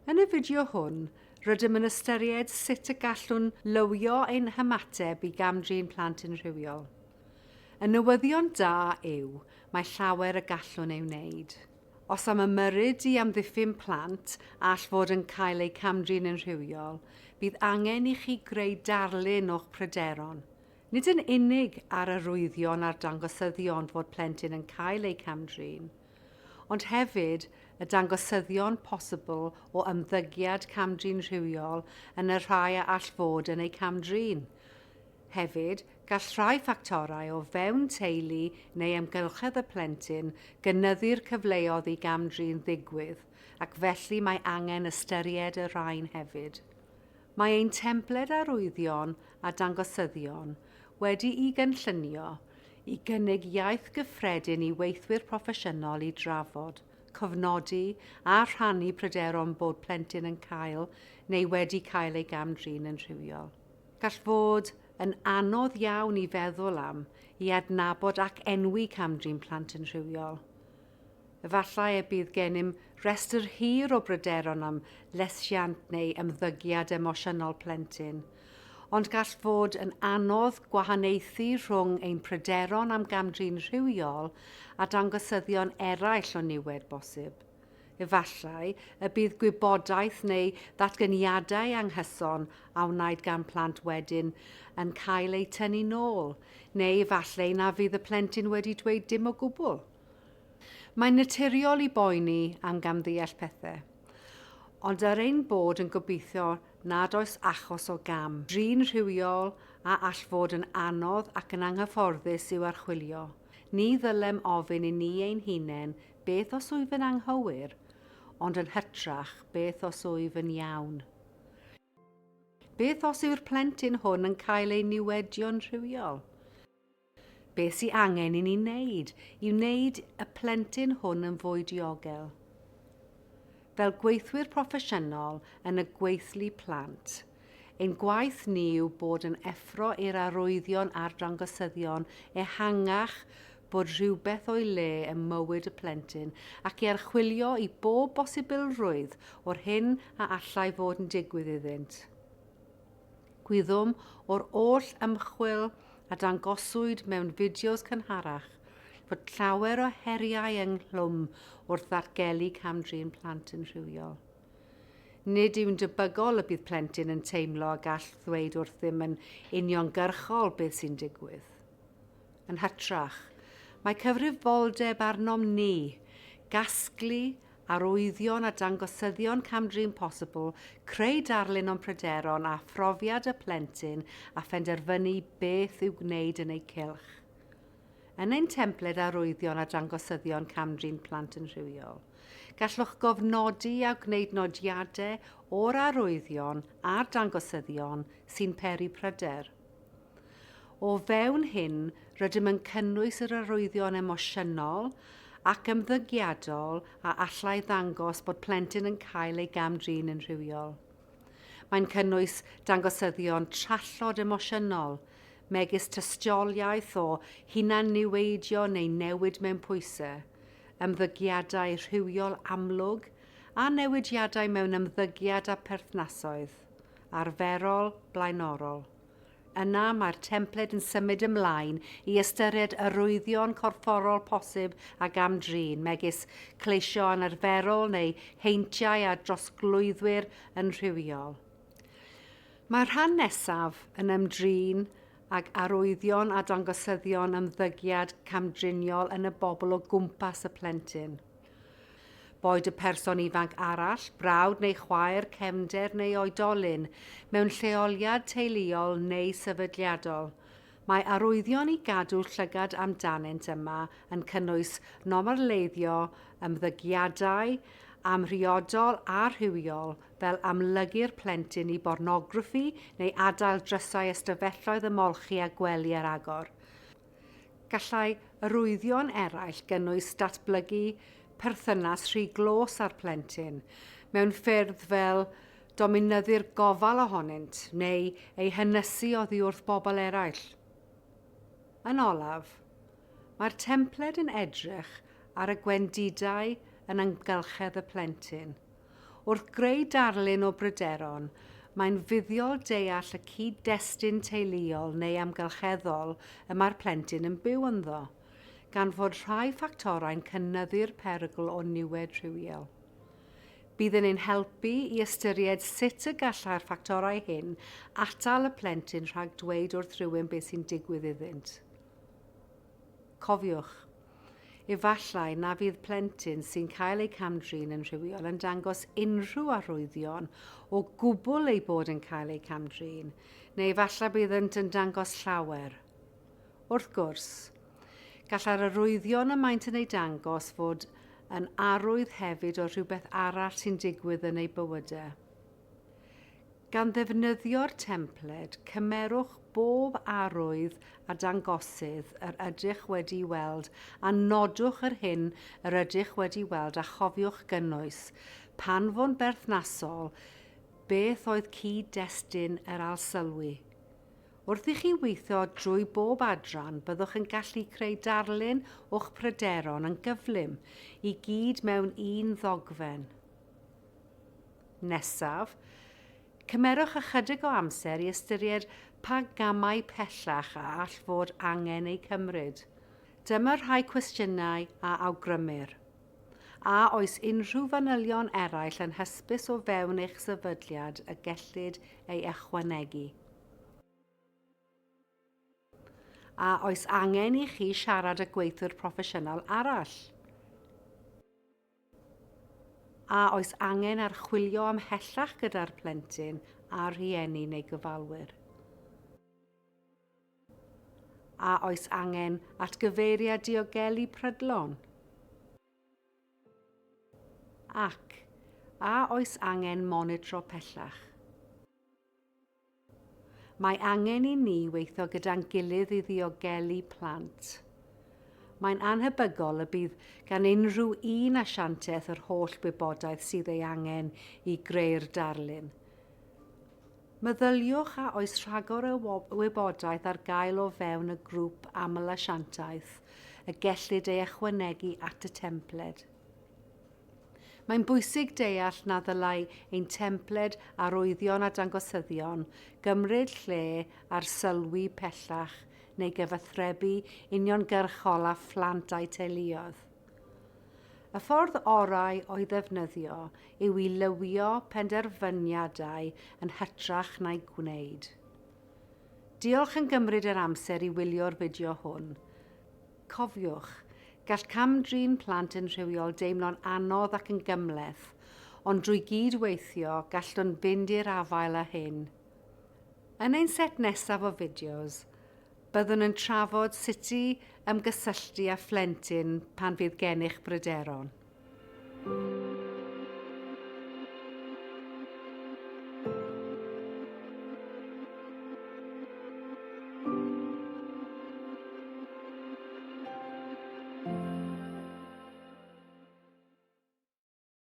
Yn y fideo hwn, rydym yn ystyried sut y gallwn lywio ein ymateb i cam-drin plant yn rhywiol. Y newyddion da yw mae llawer y gallwn ei wneud. Os am ymyrryd i amddiffyn plant all fod yn cael ei cam-drin yn rhywiol, bydd angen i chi greu darlun o'ch pryderon. Nid yn unig ar arwyddion a'r dangosyddion fod plentyn yn cael ei cam-drin, ond hefyd y dangosyddion posibl o ymddygiad cam-drin rhywiol yn y rhai a all fod yn ei cam-drin. Hefyd, gall rhai ffactorau o fewn teulu neu ymgylchedd y plentyn gynyddu'r cyfleoedd i cam-drin ddigwydd, ac felly mae angen ystyried y rhain hefyd. Mae ein templed arwyddion a dangosyddion wedi i gynllunio i gynnig iaith gyffredin i weithwyr proffesiynol i drafod, cofnodi a rhannu pryderon bod plentyn yn cael neu wedi cael ei cam-drin yn rhywiol. Gall fod yn anodd iawn i feddwl am i adnabod ac enwi cam-drin plant yn rhywiol. Efallai y bydd gennym restr hir o bryderon am lesiant neu ymddygiad emosiynol plentyn, ond gall fod yn anodd gwahaniaethu rhwng ein pryderon am cam-drin rhywiol a dangosyddion eraill o niwed bosib. Efallai y bydd gwybodaeth neu ddatganiadau anghyson a wnaed gan plant wedyn yn cael ei tynnu nôl, neu efallai na fydd y plentyn wedi dweud dim o gwbl. Mae'n naturiol i boeni am gamddeall pethau, ond yr ein bod yn gobeithio nad oes achos o cam-drin rhywiol a all fod yn anodd ac yn anghyfforddus i'w archwilio. Ni ddylem ofyn i ni ein hunain beth os wyf yn anghywir, ond yn hytrach beth os wyf yn iawn. Beth os yw'r plentyn hwn yn cael ei niwedio'n rhywiol? Beth sy'n angen i ni wneud i wneud y plentyn hwn yn fwy diogel? Fel gweithwyr proffesiynol yn y gweithlu plant, ein gwaith ni yw bod yn effro i'r arwyddion a'r dangosyddion ehangach bod rhywbeth o'i le ym mywyd y plentyn ac i archwilio i bob bosibilrwydd o'r hyn a allai fod yn digwydd iddynt. Gwyddom o'r oll ymchwil a dangoswyd mewn fideos cynharach fod llawer o heriau ynglwm wrth ddatgelu cam-drin plant yn rhywiol. Nid yw'n debygol y bydd plentyn yn teimlo a gall ddweud wrth ddim yn uniongyrchol beth sy'n digwydd. Yn hytrach, mae cyfrifoldeb arnom ni, gasglu, arwyddion a dangosyddion cam-drin posibl, creu darlun o'n pryderon a phrofiad y plentyn a phenderfynu beth i'w gwneud yn ei cylch. Yn ein templed arwyddion a dangosyddion cam-drin plant yn rhywiol, gallwch gofnodi a gwneud nodiadau o'r arwyddion a'r dangosyddion sy'n peri pryder. O fewn hyn, rydym yn cynnwys yr arwyddion emosiynol ac ymddygiadol a allai ddangos bod plentyn yn cael ei cam-drin yn rhywiol. Mae'n cynnwys dangosyddion trallod emosiynol, megis tystiolaeth o hunan-niweidio neu newid mewn pwysau, ymddygiadau rhywiol amlwg a newidiadau mewn ymddygiad a perthnasoedd, arferol, blaenorol. Yna mae'r templed yn symud ymlaen i ystyried arwyddion corfforol posib a cam-drin, megis cleisio anarferol neu heintiau a drosglwyddwyr yn rhywiol. Mae'r rhan nesaf yn ymdrin ag arwyddion a dangosyddion ymddygiad cam-driniol yn y bobl o gwmpas y plentyn. Boed y person ifanc arall, brawd neu chwaer, cefnder neu oedolyn, mewn lleoliad teuluol neu sefydliadol. Mae arwyddion i gadw llygad amdanynt yma yn cynnwys nomerleiddio, ymddygiadau, amhriodol a rhywiol fel amlygu'r plentyn i bornograffi neu adael drysau ystafelloedd ymolchi a gwely ar agor. Gallai arwyddion eraill gynnwys datblygu perthynas rhy glos â'r plentyn, mewn ffyrdd fel dominyddu'r gofal ohonynt neu ei hynysu oddi wrth bobl eraill. Yn olaf, mae'r templed yn edrych ar y gwendidau yn ymgylchedd y plentyn, Wrth greu darlun o bryderon, mae'n fuddiol deall y cyd-destun teuluol neu amgylcheddol y mae'r plentyn yn byw ynddo, gan fod rhai ffactorau'n cynnyddu'r perygl o niwed rhywiol. Bydd yn ein helpu i ystyried sut y gallai'r ffactorau hyn atal y plentyn rhag dweud wrth rhywun beth sy'n digwydd iddynt. Cofiwch, efallai na fydd plentyn sy'n cael ei cam-drin yn rhywiol yn dangos unrhyw arwyddion o gwbl ei bod yn cael ei cam-drin, neu efallai byddent yn dangos llawer. Wrth gwrs, gallai'r arwyddion y maent yn ei dangos fod yn arwydd hefyd o rhywbeth arall sy'n digwydd yn ei bywydau. Gan ddefnyddio'r templed, cymerwch bob arwydd a dangosydd yr ydych wedi weld a nodwch yr hyn yr ydych wedi weld a chofiwch gynnwys pan fo'n berthnasol beth oedd cyd-destun yr alsylwi. Wrth i chi weithio drwy bob adran, byddwch yn gallu creu darlun o'ch pryderon yn gyflym i gyd mewn un ddogfen. Nesaf, cymerwch ychydig o amser i ystyried pa gamau pellach a all fod angen eu cymryd. Dyma rhai cwestiynau a awgrymir. A oes unrhyw fanylion eraill yn hysbys o fewn eich sefydliad y gellid ei ychwanegu? A oes angen i chi siarad y gweithwyr proffesiynol arall? A oes angen archwilio ymhellach gyda'r plentyn a rhieni neu gyfalwyr? A oes angen atgyfeiriad diogelu prydlon? Ac, a oes angen monitro pellach? Mae angen i ni weithio gyda'n gilydd i ddiogelu plant. Mae'n anhebygol y bydd gan unrhyw un asiantaeth yr holl wybodaeth sydd ei angen i greu'r darlun. Meddyliwch a oes rhagor o wybodaeth ar gael o fewn y grŵp aml asiantaeth y gellid ei ychwanegu at y templed. Mae'n bwysig deall na ddylai ein templed arwyddion a dangosyddion gymryd lle ar sylwi pellach neu gyfathrebu uniongyrchol a phlant a'i teuluoedd. Y ffordd orau o'i ddefnyddio yw i lywio penderfyniadau yn hytrach na'i gwneud. Diolch yn gymryd yr amser i wylio'r fideo hwn. Cofiwch, gall cam-drin plant yn rhywiol deimlo'n anodd ac yn gymleth, ond drwy gydweithio gallwn fynd i'r afael â hyn. Yn ein set nesaf o fideos, byddwn yn trafod sut i ymgysylltu â phlentyn pan fydd gennych bryderon.